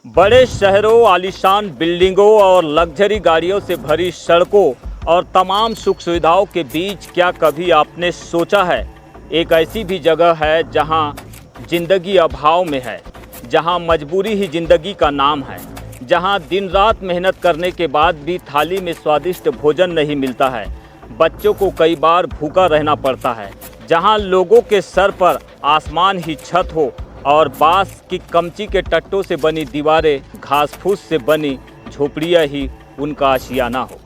बड़े शहरों, आलीशान बिल्डिंगों और लग्जरी गाड़ियों से भरी सड़कों और तमाम सुख सुविधाओं के बीच क्या कभी आपने सोचा है एक ऐसी भी जगह है जहां जिंदगी अभाव में है, जहां मजबूरी ही जिंदगी का नाम है, जहां दिन रात मेहनत करने के बाद भी थाली में स्वादिष्ट भोजन नहीं मिलता है, बच्चों को कई बार भूखा रहना पड़ता है, जहां लोगों के सर पर आसमान ही छत हो और बांस की कमची के टट्टों से बनी दीवारें, घास फूस से बनी झोपड़ियाँ ही उनका आशियाना हो,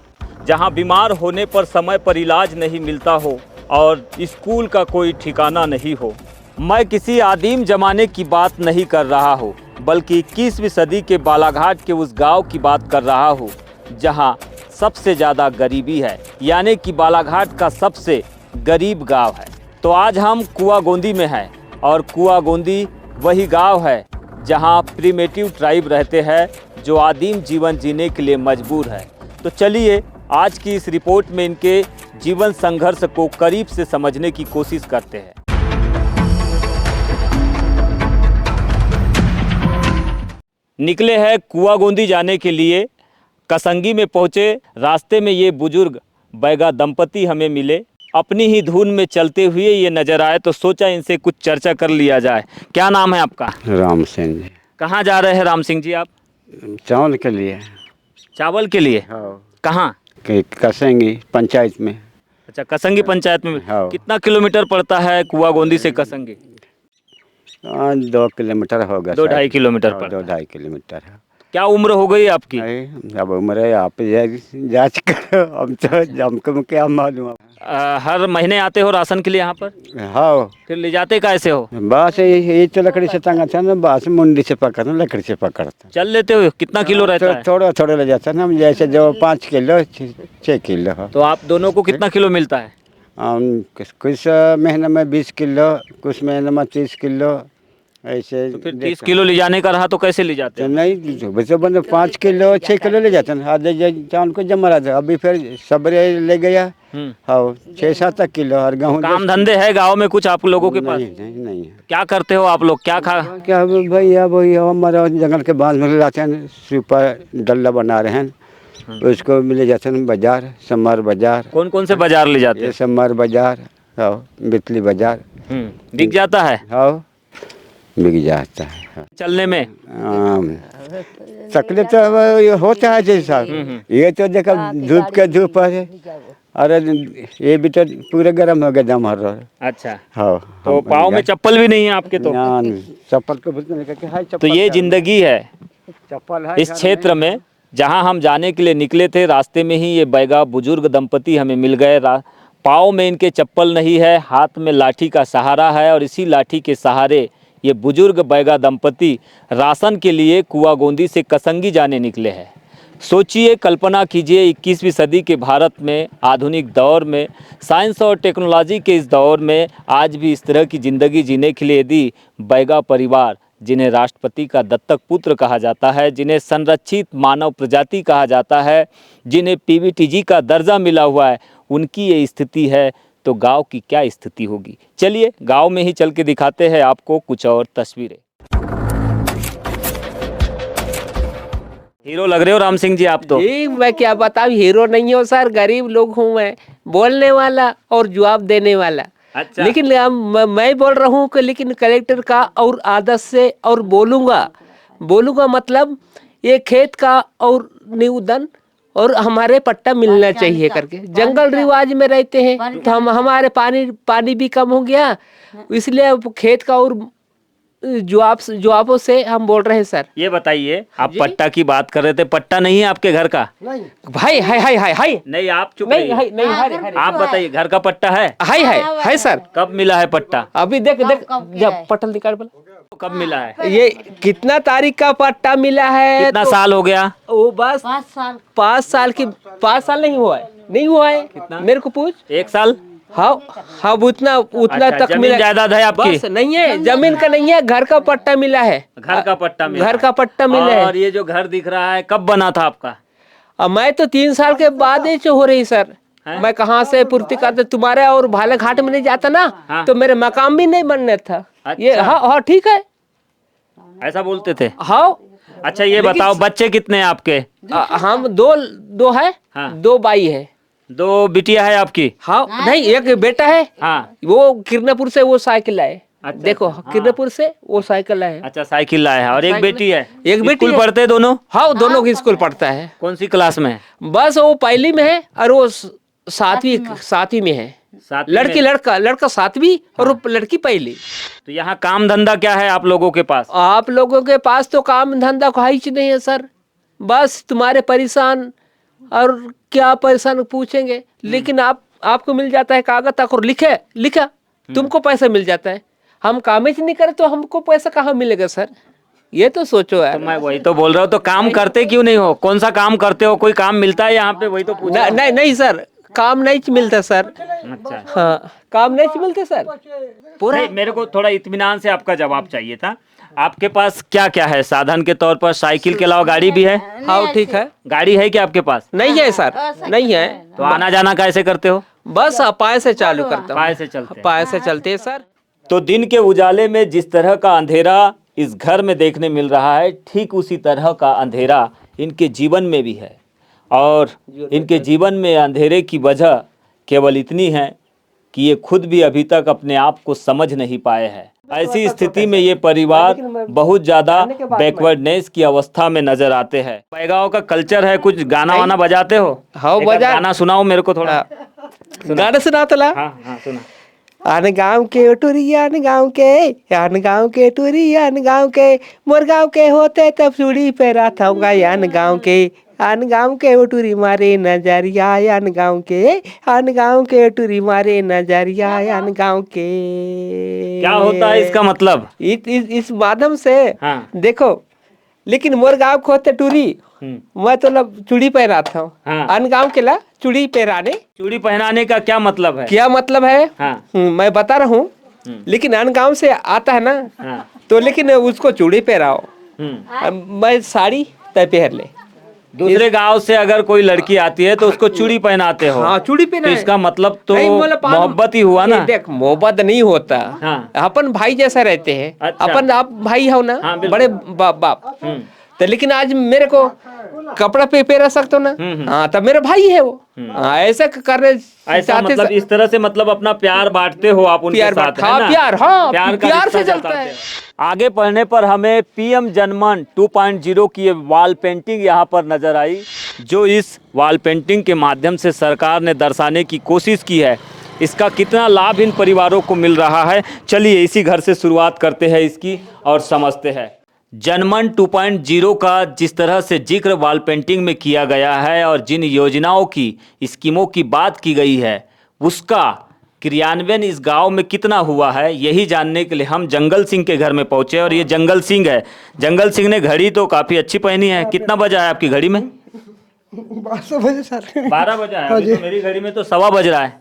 जहां बीमार होने पर समय पर इलाज नहीं मिलता हो और स्कूल का कोई ठिकाना नहीं हो। मैं किसी आदिम ज़माने की बात नहीं कर रहा हूँ, बल्कि 21वीं सदी के बालाघाट के उस गांव की बात कर रहा हूँ जहां सबसे ज़्यादा गरीबी है, यानी कि बालाघाट का सबसे गरीब गांव है। तो आज हम कुआगोंदी में हैं और कुआगोंदी वही गांव है जहां प्रिमेटिव ट्राइब रहते हैं जो आदिम जीवन जीने के लिए मजबूर है। तो चलिए आज की इस रिपोर्ट में इनके जीवन संघर्ष को करीब से समझने की कोशिश करते हैं। निकले हैं कुआगोंदी जाने के लिए। कसंगी में पहुंचे, रास्ते में ये बुजुर्ग बैगा दंपति हमें मिले। अपनी ही धुन में चलते हुए ये नजर आए तो सोचा इनसे कुछ चर्चा कर लिया जाए। क्या नाम है आपका? राम सिंह जी। कहाँ जा रहे हैं राम सिंह जी आप? चावल के लिए। चावल के लिए? हाँ। कहाँ? कसंगी पंचायत में। अच्छा, कसंगी पंचायत में। हाँ। कितना किलोमीटर पड़ता है कुआगोंदी से कसंगी? 2 किलोमीटर होगा। 2-2.5 किलोमीटर पड़ता है। 2-2.5 किलोमीटर है। क्या उम्र हो गई आपकी? अब उम्र है, आप जांच करो, हम तो हमको क्या मालूम। हर महीने आते हो राशन के लिए यहाँ पर? हाँ। फिर ले जाते कैसे हो? बस ये तो लकड़ी से तंगा था ना, बस मुंडी से पकड़ना, लकड़ी से पकड़ता। चल लेते हो? कितना किलो रहता है? थोड़ा थोड़ा ले जाता ना, जैसे जो 5 किलो 6 किलो हो। तो आप दोनों को कितना किलो मिलता है? कुछ महीने में 20 किलो, कुछ महीने में 30 किलो, ऐसे। तो फिर 30 किलो ले जाने का रहा तो कैसे ले जाते तो हैं? नहीं, वैसे बंद 5 किलो 6 किलो ले जाते हैं। आधे चावल को जमा रहा था, अभी फिर सबरे ले गया। हाँ, 6-7 किलो। और गेहूँ काम धंधे है गांव में कुछ आप लोगों के पास? नहीं है। क्या करते हो आप लोग? क्या क्या भैया हमारा जंगल के बांस में लाते हैं, सुपर डल्ला बना रहे हैं, उसको ले जाते हैं बाजार, समर बाजार। कौन कौन से बाजार ले जाते हैं? समर बाजार, हाँ, बितली बाजार। बिक जाता है? हाँ, बिक जाता है। चलने में तकलीफ तो होता है जैसा। ये तो देखो धूप है, अरे ये भी तो पूरे गर्म हो गया दम हर रोज। अच्छा। हाँ। तो पाँव में चप्पल भी नहीं है आपके? तो चप्पल को तो ये जिंदगी है चप्पल है इस क्षेत्र में जहां हम जाने के लिए निकले थे। रास्ते में ही ये बैगा बुजुर्ग दंपति हमें मिल गए। पाँव में इनके चप्पल नहीं है, हाथ में लाठी का सहारा है और इसी लाठी के सहारे ये बुजुर्ग बैगा दंपति राशन के लिए कुआगोंदी से कसंगी जाने निकले हैं। सोचिए, कल्पना कीजिए, 21वीं सदी के भारत में, आधुनिक दौर में, साइंस और टेक्नोलॉजी के इस दौर में आज भी इस तरह की ज़िंदगी जीने के लिए यदि बैगा परिवार, जिन्हें राष्ट्रपति का दत्तक पुत्र कहा जाता है, जिन्हें संरक्षित मानव प्रजाति कहा जाता है, जिन्हें पीवीटीजी का दर्जा मिला हुआ है, उनकी ये स्थिति है तो गांव की क्या स्थिति होगी। चलिए गांव में ही चल के दिखाते हैं आपको कुछ और तस्वीरें। हीरो लग रहे हो राम सिंह जी आप तो। जी मैं क्या बताऊं, हीरो नहीं हो सर, गरीब लोग हूँ मैं, बोलने वाला और जवाब देने वाला। अच्छा। लेकिन मैं बोल रहा हूँ कि लेकिन कलेक्टर का और आदत से और बोलूँगा मतलब ये खेत का और निवेदन और हमारे पट्टा मिलना चाहिए करके। जंगल रिवाज में रहते हैं तो हमारे पानी भी कम हो गया, इसलिए खेत का और जवाबों से हम बोल रहे हैं सर। ये बताइए, आप पट्टा की बात कर रहे थे, पट्टा नहीं है आपके घर का? नहीं भाई, हाय नहीं, आप चुप नहीं, रहिए। नहीं, आप बताइए, घर का पट्टा है? Hi sir. कब मिला है पट्टा? अभी देख जब पटल निकाल बोला। कब मिला है? ये कितना तारीख का पट्टा मिला है? कितना साल हो गया? वो बस 5 साल की 5 साल नहीं हुआ है। कितना? मेरे को पूछ। 1 साल? हाँ, उतना अच्छा, तक जमीन मिला। जायदाद है आपकी? बस नहीं है, जमीन का नहीं है, घर का पट्टा मिला है। घर का पट्टा मिला? घर का पट्टा मिला है। और ये जो घर दिख रहा है कब बना था आपका? अब मैं तो 3 साल के बाद ही हो रही सर। मैं कहाँ से पूर्ति करते, तुम्हारे और भालाघाट में नहीं जाता ना। हाँ। तो मेरे मकान भी नहीं बनने था। अच्छा। ये हाँ ठीक है, ऐसा बोलते थे? हाँ अच्छा ये बताओ, बच्चे कितने हैं आपके? हम दो है, हाँ। 2 बाई है। 2 बिटिया है आपकी? हाँ नहीं, एक बेटा है। हाँ। वो किरनापुर से वो साइकिल लाए। अच्छा, देखो हाँ। किरनापुर से वो साइकिल लाए। अच्छा साइकिल लाया है, और एक साइकिल- बेटी है? एक बेटी स्कूल है। पढ़ते दोनों? हाँ, वो दोनों की स्कूल पढ़ता है। कौन सी क्लास में है? बस वो पहली में है और वो सातवीं में है। सातवीं लड़की में? लड़का 7वीं और वो लड़की पहली। तो यहाँ काम धंधा क्या है आप लोगों के पास? आप लोगों के पास तो काम धंधा कोई ही नहीं है सर। बस तुम्हारे परेशान और क्या परेशान पूछेंगे, लेकिन आपको मिल जाता है कागज और लिखा तुमको पैसा मिल जाता है। हम काम ही नहीं करे तो हमको पैसा कहाँ मिलेगा सर? ये तो सोचो यार। तो मैं वही तो बोल रहा हूँ, तो काम करते क्यों नहीं हो? कौन सा काम करते हो? कोई काम मिलता है यहाँ पे? वही तो पूछा। नहीं सर, काम नहीं मिलता सर। अच्छा हाँ, काम नहीं मिलते सर। पूरा नहीं, मेरे को थोड़ा इत्मीनान से आपका जवाब चाहिए था। आपके पास क्या क्या है साधन के तौर पर? साइकिल के अलावा गाड़ी भी है? हाँ ठीक है। गाड़ी है क्या आपके पास? नहीं है सर, नहीं है। तो आना जाना कैसे करते हो? बस पाए से चालू करता हूँ। पाए से चलते हैं। पाए से चलते हैं सर। तो दिन के उजाले में जिस तरह का अंधेरा इस घर में देखने मिल रहा है, ठीक उसी तरह का अंधेरा इनके जीवन में भी है। और इनके जीवन में अंधेरे की वजह केवल इतनी है कि ये खुद भी अभी तक अपने आप को समझ नहीं पाए हैं। ऐसी स्थिति में ये परिवार बहुत ज़्यादा बैकवर्डनेस की अवस्था में नजर आते हैं। पैगाव का कल्चर है, कुछ गाना वाना बजाते हो? हाँ, एक आध बजा। गाना सुनाओ मेरे को थोड़ा। गाना सुना तो ला। हाँ हाँ सुना। आन गाँव के टुरिया आन गाँव के टुरिया आन गाँव के, मोर गाँव के होते तब चूड़ी पे रात होगा आन गाँव के टुरी मारे नजरिया आन गाँव के टुरी मारे नजरिया आन गाँव के। क्या होता है इसका मतलब? इस माध्यम से हाँ। देखो, लेकिन मोर गाँव को होते टुरी, मैं तो चूड़ी पहना था। हाँ। अन गाँव के ला चूड़ी पहनाने। चूड़ी पहनाने का क्या मतलब है? क्या मतलब है? हाँ। मैं बता रहा हूँ, लेकिन अन गाँव से आता है ना, हाँ। तो लेकिन उसको चूड़ी पहनाओ। मैं साड़ी तय पहन ले। दूसरे गांव से अगर कोई लड़की आती है तो उसको चूड़ी पहनाते हो? हाँ, चूड़ी पहना तो है। इसका मतलब तो नहीं, मतलब मोहब्बत ही हुआ ना? ये देख, मोहब्बत नहीं होता। हाँ। अपन भाई जैसा रहते हैं। अच्छा। अपन आप भाई हो ना, हाँ, बिल्कुल। बड़े बाप। तो लेकिन आज मेरे को कपड़ा पे पहना सकते हो ना? हाँ, तब मेरा भाई है वो। हाँ, ऐसा करने ऐसा चाहते मतलब इस तरह से मतलब अपना प्यार बांटते हो आप उनके प्यार साथ, बांट- है हाँ, ना? प्यार, हाँ, का प्यार रिश्ता से चलता जताते है। हो। आगे पढ़ने पर हमें पीएम जनमन 2.0 की ये वॉल पेंटिंग यहाँ पर नजर आई, जो इस वॉल पेंटिंग के माध्यम से सरकार ने दर्शाने की कोशिश की है। इसका कितना लाभ इन परिवारों को मिल रहा है, चलिए इसी घर से शुरुआत करते हैं इसकी और समझते हैं। जनमन 2.0 का जिस तरह से जिक्र वॉल पेंटिंग में किया गया है और जिन योजनाओं की स्कीमों की बात की गई है, उसका क्रियान्वयन इस गांव में कितना हुआ है, यही जानने के लिए हम जंगल सिंह के घर में पहुंचे। और ये जंगल सिंह है। जंगल सिंह ने घड़ी तो काफ़ी अच्छी पहनी है। कितना बजा है आपकी घड़ी में? 12 बजे सर। 12 बजा है। अभी तो मेरी घड़ी में तो 1:15 बज रहा है।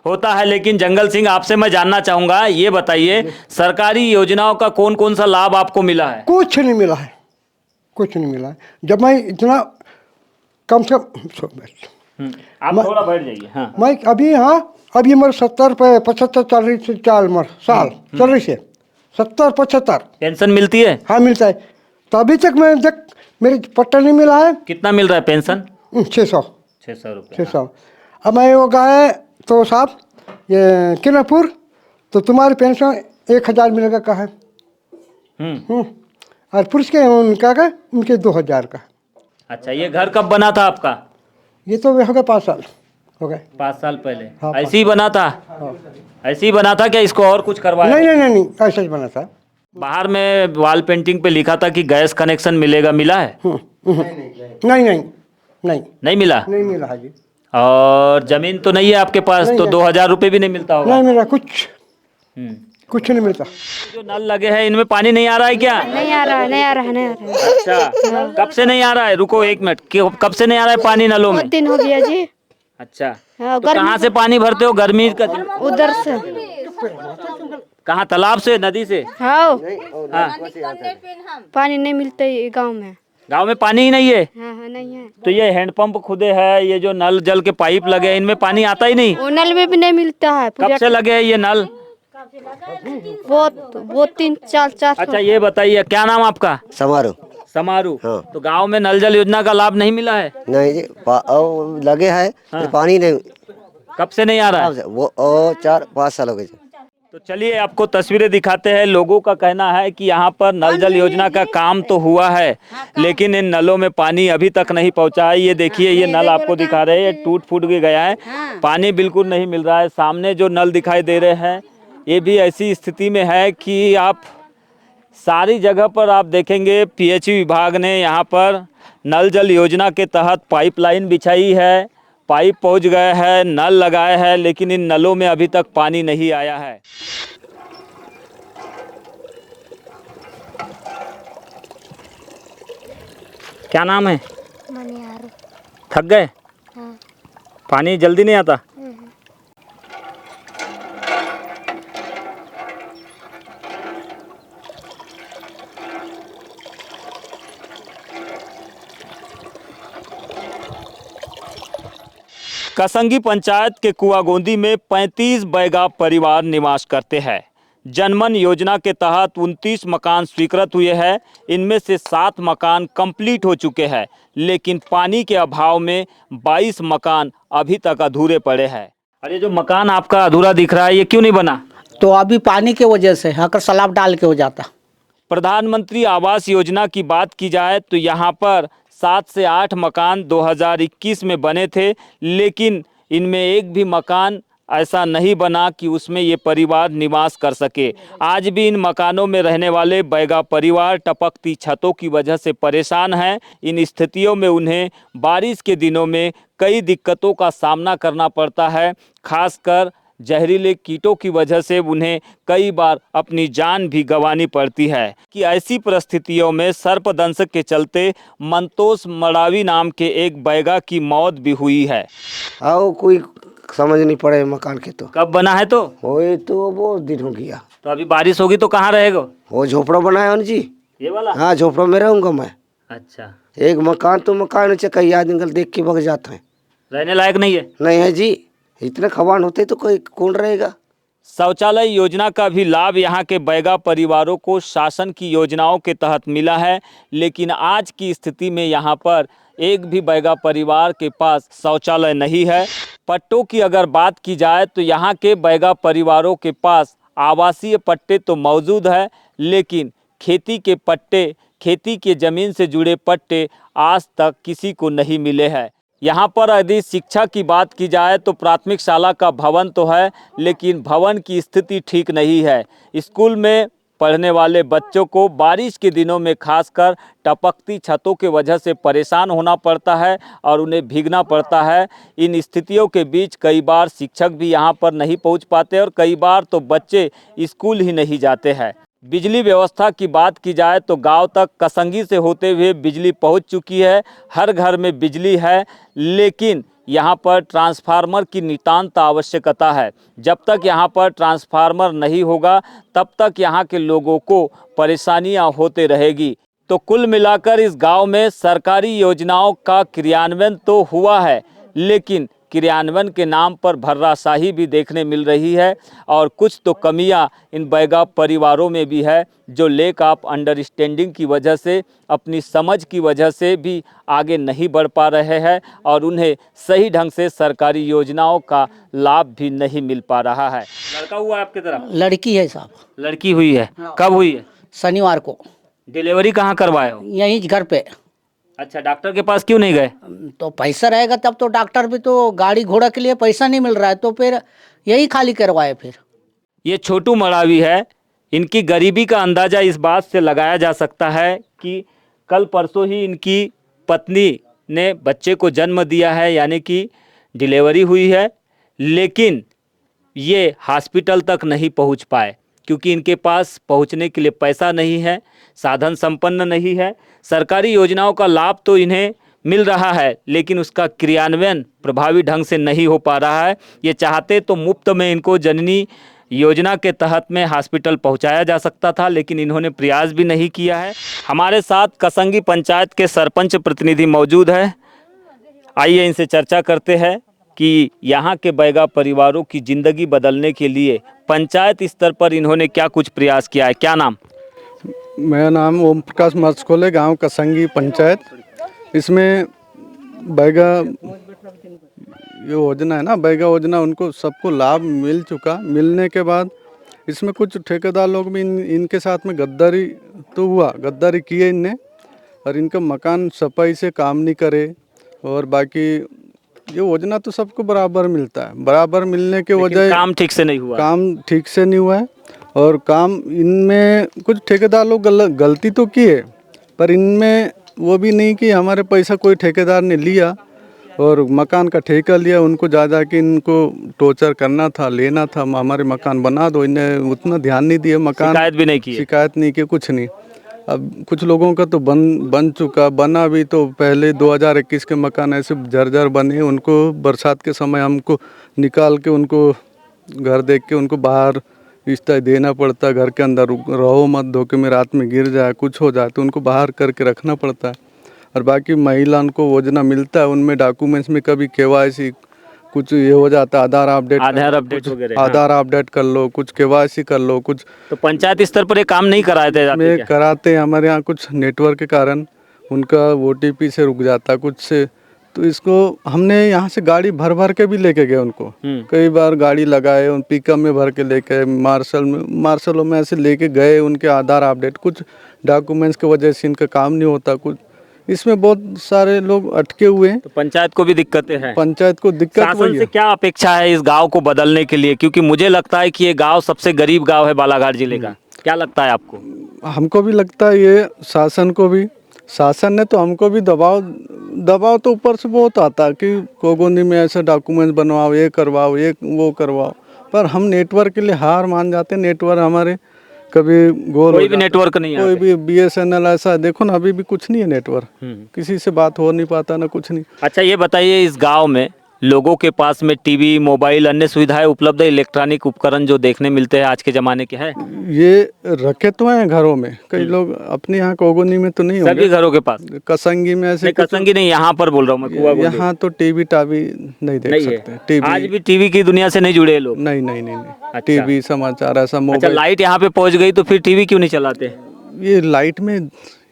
होता है। लेकिन जंगल सिंह, आपसे मैं जानना चाहूंगा, ये बताइए सरकारी योजनाओं का कौन कौन सा लाभ आपको मिला है? कुछ नहीं मिला है, कुछ नहीं मिला है। जब मैं इतना कम से कम आप थोड़ा बैठ जाइए। हाँ। मैं अभी मेरे 70 पे 75 चल रही से साल चल रही से 70-75 पेंशन मिलती है? हाँ मिलता है। तो अभी तक मैं देख मेरी पट्टा नहीं मिला है। कितना मिल रहा है पेंशन? 600 रुपये। 600। अब मैं वो गए तो साहब ये किनापुर, तो तुम्हारी पेंशन 1000 मिलेगा कहा है। और पुरुष के उनका का उनके 2000 का। अच्छा, ये घर कब बना था आपका? ये तो हो गए 5 साल हो गए। 5 साल पहले? हाँ, ऐसे ही बना था? ऐसे ही बना था क्या? इसको और कुछ करवाया? नहीं ऐसा ही बना था। बाहर में वॉल पेंटिंग पे लिखा था कि गैस कनेक्शन मिलेगा, मिला है? नहीं मिला? नहीं मिला है जी। और जमीन तो नहीं है आपके पास? तो 2000 रुपये भी नहीं मिलता होगा? नहीं मिला कुछ नहीं मिलता। जो नल लगे हैं इनमें पानी नहीं आ रहा है क्या? नहीं आ रहा है। अच्छा, कब से नहीं आ रहा है? रुको एक मिनट, कब से नहीं आ रहा है पानी नलों में? 2 दिन हो गया जी। अच्छा, हाँ, तो कहाँ से पानी भरते हो गर्मी का दिन? उधर से। कहाँ, तालाब से, नदी से? हाँ, हाँ। पानी नहीं मिलता है गांव में। गांव में पानी ही नहीं है? हाँ, नहीं है। तो ये हैंडपंप खुदे है, ये जो नल जल के पाइप लगे हैं इनमें पानी आता ही नहीं? वो नल में भी नहीं मिलता है। कब से लगे हैं ये नल? वो 3-4 अच्छा, ये बताइए क्या नाम आपका? समारोह समारू। हाँ। तो गांव में नल जल योजना का लाभ नहीं मिला है? नहीं जी, लगे है हाँ। पानी नहीं। कब से नहीं आ रहा है? वो 4-5 साल हो गए। तो चलिए आपको तस्वीरें दिखाते हैं। लोगों का कहना है कि यहाँ पर नल जल योजना का काम तो हुआ है, लेकिन इन नलों में पानी अभी तक नहीं पहुँचा है। ये देखिए, ये नल आपको दिखा रहे हैं, ये टूट फूट भी गया है, पानी बिल्कुल नहीं मिल रहा है। सामने जो नल दिखाई दे रहे हैं, ये भी ऐसी स्थिति में है कि आप सारी जगह पर आप देखेंगे पीएचई विभाग ने यहाँ पर नल जल योजना के तहत पाइपलाइन बिछाई है, पाइप पहुंच गए हैं, नल लगाए हैं, लेकिन इन नलों में अभी तक पानी नहीं आया है। क्या नाम है? मनिहार। थक गए? हाँ। पानी जल्दी नहीं आता? कसंगी पंचायत के कुआगोंदी में 35 बैगा परिवार निवास करते हैं। जनमन योजना के तहत 29 मकान स्वीकृत हुए हैं। इनमें से 7 मकान कंप्लीट हो चुके हैं, लेकिन पानी के अभाव में 22 मकान अभी तक अधूरे पड़े हैं। अरे जो मकान आपका अधूरा दिख रहा है, ये क्यों नहीं बना? तो अभी पानी के वजह से अगर सलाब डाल के हो जाता। प्रधानमंत्री आवास योजना की बात की जाए तो यहाँ पर 7 से 8 मकान 2021 में बने थे, लेकिन इनमें एक भी मकान ऐसा नहीं बना कि उसमें ये परिवार निवास कर सके। आज भी इन मकानों में रहने वाले बैगा परिवार टपकती छतों की वजह से परेशान हैं। इन स्थितियों में उन्हें बारिश के दिनों में कई दिक्कतों का सामना करना पड़ता है। खासकर जहरीले कीटों की वजह से उन्हें कई बार अपनी जान भी गंवानी पड़ती है। कि ऐसी परिस्थितियों में सर्पदंश के चलते मंतोष मड़ावी नाम के एक बैगा की मौत भी हुई है। आओ कोई समझ नहीं पड़े मकान के। तो कब बना है? तो वो तो बहुत दिन हो गया। तो अभी बारिश होगी तो कहाँ रहेगा? वो झोपड़ा बनाया है जी। ये वाला? हाँ, झोपड़ा में रहूंगा मैं। अच्छा, एक मकान तो मकान नीचे कई आदमी देख के भग जाते हैं। रहने लायक नहीं है? नहीं है जी, इतने खवान होते तो कोई कौन रहेगा। शौचालय योजना का भी लाभ यहाँ के बैगा परिवारों को शासन की योजनाओं के तहत मिला है, लेकिन आज की स्थिति में यहाँ पर एक भी बैगा परिवार के पास शौचालय नहीं है। पट्टों की अगर बात की जाए तो यहाँ के बैगा परिवारों के पास आवासीय पट्टे तो मौजूद है, लेकिन खेती के पट्टे, खेती के ज़मीन से जुड़े पट्टे आज तक किसी को नहीं मिले हैं। यहाँ पर यदि शिक्षा की बात की जाए तो प्राथमिक शाला का भवन तो है, लेकिन भवन की स्थिति ठीक नहीं है। स्कूल में पढ़ने वाले बच्चों को बारिश के दिनों में खासकर टपकती छतों के वजह से परेशान होना पड़ता है और उन्हें भीगना पड़ता है। इन स्थितियों के बीच कई बार शिक्षक भी यहाँ पर नहीं पहुँच पाते और कई बार तो बच्चे स्कूल ही नहीं जाते हैं। बिजली व्यवस्था की बात की जाए तो गांव तक कसंगी से होते हुए बिजली पहुंच चुकी है। हर घर में बिजली है, लेकिन यहाँ पर ट्रांसफार्मर की नितांत आवश्यकता है। जब तक यहाँ पर ट्रांसफार्मर नहीं होगा तब तक यहाँ के लोगों को परेशानियाँ होते रहेगी। तो कुल मिलाकर इस गांव में सरकारी योजनाओं का क्रियान्वयन तो हुआ है, लेकिन क्रियान्वयन के नाम पर भर्राशाही भी देखने मिल रही है और कुछ तो कमियां इन बैगा परिवारों में भी है, जो लेक ऑफ अंडरस्टैंडिंग की वजह से, अपनी समझ की वजह से भी आगे नहीं बढ़ पा रहे हैं और उन्हें सही ढंग से सरकारी योजनाओं का लाभ भी नहीं मिल पा रहा है। लड़का हुआ है आपकी तरफ? लड़की है साहब। लड़की हुई है? कब हुई है? शनिवार को। डिलीवरी कहाँ करवाए हो? यहीं घर पे। अच्छा, डॉक्टर के पास क्यों नहीं गए? तो पैसा रहेगा तब तो। डॉक्टर भी तो गाड़ी घोड़ा के लिए पैसा नहीं मिल रहा है, तो फिर यही खाली करवाए। फिर ये छोटू मड़ावी है। इनकी गरीबी का अंदाज़ा इस बात से लगाया जा सकता है कि कल परसों ही इनकी पत्नी ने बच्चे को जन्म दिया है, यानी कि डिलीवरी हुई है, लेकिन ये हॉस्पिटल तक नहीं पहुंच पाए क्योंकि इनके पास पहुंचने के लिए पैसा नहीं है, साधन संपन्न नहीं है। सरकारी योजनाओं का लाभ तो इन्हें मिल रहा है, लेकिन उसका क्रियान्वयन प्रभावी ढंग से नहीं हो पा रहा है। ये चाहते तो मुफ्त में इनको जननी योजना के तहत में हॉस्पिटल पहुंचाया जा सकता था, लेकिन इन्होंने प्रयास भी नहीं किया है। हमारे साथ कसंगी पंचायत के सरपंच प्रतिनिधि मौजूद है। आइए इनसे चर्चा करते हैं कि यहाँ के बैगा परिवारों की ज़िंदगी बदलने के लिए पंचायत स्तर पर इन्होंने क्या कुछ प्रयास किया है। क्या नाम? मेरा नाम ओम प्रकाश मस्कोले, गांव कसंगी पंचायत। इसमें बैगा ये योजना है ना, बैगा योजना, उनको सबको लाभ मिल चुका। मिलने के बाद इसमें कुछ ठेकेदार लोग भी इनके साथ में गद्दारी तो हुआ, गद्दारी किए इनने, और इनका मकान सफाई से काम नहीं करे। और बाकी ये योजना तो सबको बराबर मिलता है, बराबर मिलने के वजह काम ठीक से नहीं हुआ, काम ठीक से नहीं हुआ है। और काम इनमें कुछ ठेकेदार लोग गलती तो की है, पर इनमें वो भी नहीं कि हमारे पैसा कोई ठेकेदार ने लिया और मकान का ठेका लिया, उनको जा के इनको टॉर्चर करना था, लेना था, हमारे मकान बना दो। इन्हें उतना ध्यान नहीं दिया, मकान शिकायत भी नहीं की, शिकायत नहीं की, कुछ नहीं। अब कुछ लोगों का तो बन चुका, बना भी तो पहले 2021 के मकान ऐसे जर्जर बने, उनको बरसात के समय हमको निकाल के उनको घर देख के उनको बाहर इस्ता देना पड़ता, घर के अंदर रहो मत, धोखे में रात में गिर जाए, कुछ हो जाए तो उनको बाहर करके रखना पड़ता है। और बाकी महिला को योजना मिलता है, उनमें डॉक्यूमेंट्स में कभी KYC कुछ ये हो जाता है, आधार अपडेट वगैरह, आधार अपडेट कर लो, कुछ KYC कर लो, कुछ। तो पंचायत स्तर पर ये काम नहीं कराते जाते क्या? कराते हैं, हमारे यहाँ कुछ नेटवर्क के कारण उनका OTP से रुक जाता है कुछ से। तो इसको हमने यहाँ से गाड़ी भर भर के भी लेके गए उनको, कई बार गाड़ी लगाए, उन पिकअप में भर के लेके मार्शलों में ऐसे लेके गए, उनके आधार अपडेट, कुछ डॉक्यूमेंट्स की वजह से इनका काम नहीं होता। कुछ इसमें बहुत सारे लोग अटके हुए हैं। तो पंचायत को भी दिक्कतें हैं, पंचायत को दिक्कत शासन से क्या अपेक्षा है इस गांव को बदलने के लिए? क्योंकि मुझे लगता है कि ये गांव सबसे गरीब गांव है बालाघाट जिले का। क्या लगता है आपको? हमको भी लगता है, ये शासन को भी, शासन ने तो हमको भी दबाव तो ऊपर से बहुत आता है कि कोगोनी में ऐसे डॉक्यूमेंट्स बनवाओ, ये करवाओ, ये वो करवाओ, पर हम नेटवर्क के लिए हार मान जाते हैं। नेटवर्क हमारे कभी गोल, कोई भी नेटवर्क नहीं है, कोई भी BSNL ऐसा देखो ना, अभी भी कुछ नहीं है नेटवर्क, किसी से बात हो नहीं पाता ना कुछ नहीं। अच्छा ये बताइए, इस गांव में लोगों के पास में टीवी, मोबाइल, अन्य सुविधाएं उपलब्ध है? इलेक्ट्रॉनिक उपकरण जो देखने मिलते हैं आज के ज़माने के हैं? ये रखे तो हैं घरों में, कई लोग अपने यहाँ कोगोनी में तो नहीं होंगे, सभी घरों के पास। कसंगी में ऐसे, कसंगी नहीं, यहाँ पर बोल रहा हूँ मैं, यहाँ तो टीवी टावी नहीं देख सकते। टीवी आज भी टीवी की दुनिया से नहीं जुड़े हैं लोग? नहीं। टीवी समाचार ऐसा मोबाइल। अच्छा, लाइट यहाँ पे पहुँच गई तो फिर टीवी क्यों नहीं चलाते? ये लाइट में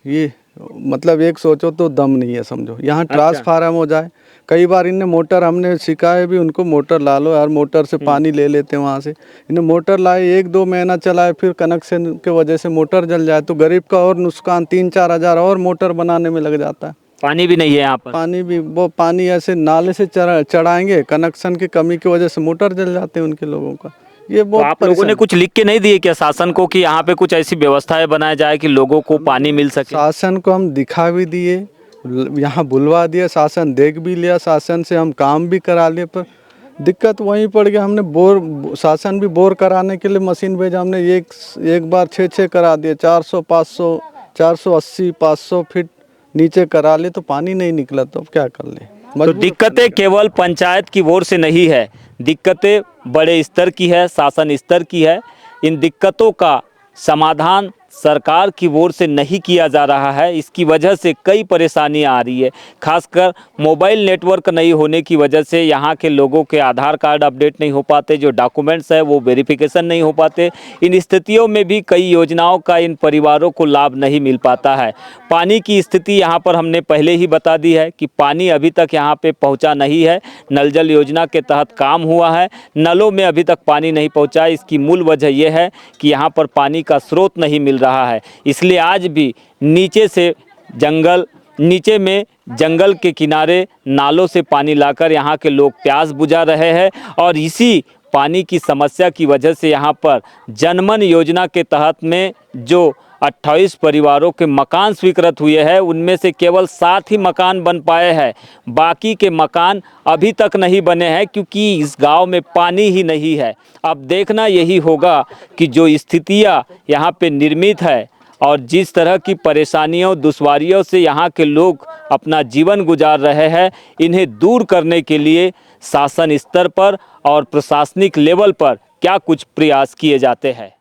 ये मतलब एक सोचो तो दम नहीं है, समझो। यहाँ ट्रांसफार्मर हो जाए, कई बार इन्हें मोटर, हमने सिखाए भी उनको, मोटर ला लो यार, मोटर से पानी ले लेते हैं वहाँ से। इन्हें मोटर लाए, 1-2 महीना चलाए, फिर कनेक्शन के वजह से मोटर जल जाए तो गरीब का और नुकसान, 3-4 हज़ार और मोटर बनाने में लग जाता है। पानी भी नहीं है यहाँ पर? पानी भी, वो पानी ऐसे नाले से चढ़ाएंगे, कनेक्शन की कमी की वजह से मोटर जल जाते हैं उनके लोगों का। ये बहुत आप लोगों ने कुछ लिख के नहीं दिए क्या शासन को कि यहाँ पे कुछ ऐसी व्यवस्थाएं बनाई जाए कि लोगों को पानी मिल सके? शासन को हम दिखा भी दिए, यहाँ बुलवा दिया, शासन देख भी लिया, शासन से हम काम भी करा लिए, पर दिक्कत वहीं पड़ गया। हमने बोर, शासन भी बोर कराने के लिए मशीन भेजा, हमने एक बार 6 करा दिए, 400, 500, 480, 500 फीट नीचे करा ले तो पानी नहीं निकला, तो अब क्या कर ले। तो दिक्कतें केवल पंचायत की ओर से नहीं है, दिक्कतें बड़े स्तर की है, शासन स्तर की है। इन दिक्कतों का समाधान सरकार की ओर से नहीं किया जा रहा है, इसकी वजह से कई परेशानियां आ रही है। खासकर मोबाइल नेटवर्क नहीं होने की वजह से यहाँ के लोगों के आधार कार्ड अपडेट नहीं हो पाते, जो डॉक्यूमेंट्स है वो वेरिफिकेशन नहीं हो पाते। इन स्थितियों में भी कई योजनाओं का इन परिवारों को लाभ नहीं मिल पाता है। पानी की स्थिति यहाँ पर हमने पहले ही बता दी है कि पानी अभी तक यहाँ पे पहुँचा नहीं है। नल जल योजना के तहत काम हुआ है, नलों में अभी तक पानी नहीं पहुँचा। इसकी मूल वजह यह है कि यहाँ पर पानी का स्रोत नहीं मिल रहा है, इसलिए आज भी नीचे से नीचे में जंगल के किनारे नालों से पानी लाकर यहाँ के लोग प्यास बुझा रहे हैं। और इसी पानी की समस्या की वजह से यहाँ पर जनमन योजना के तहत में जो 28 परिवारों के मकान स्वीकृत हुए हैं, उनमें से केवल 7 ही मकान बन पाए हैं। बाकी के मकान अभी तक नहीं बने हैं क्योंकि इस गांव में पानी ही नहीं है। अब देखना यही होगा कि जो स्थितियां यहाँ पे निर्मित है और जिस तरह की परेशानियों दुश्वारियों से यहाँ के लोग अपना जीवन गुजार रहे हैं, इन्हें दूर करने के लिए शासन स्तर पर और प्रशासनिक लेवल पर क्या कुछ प्रयास किए जाते हैं।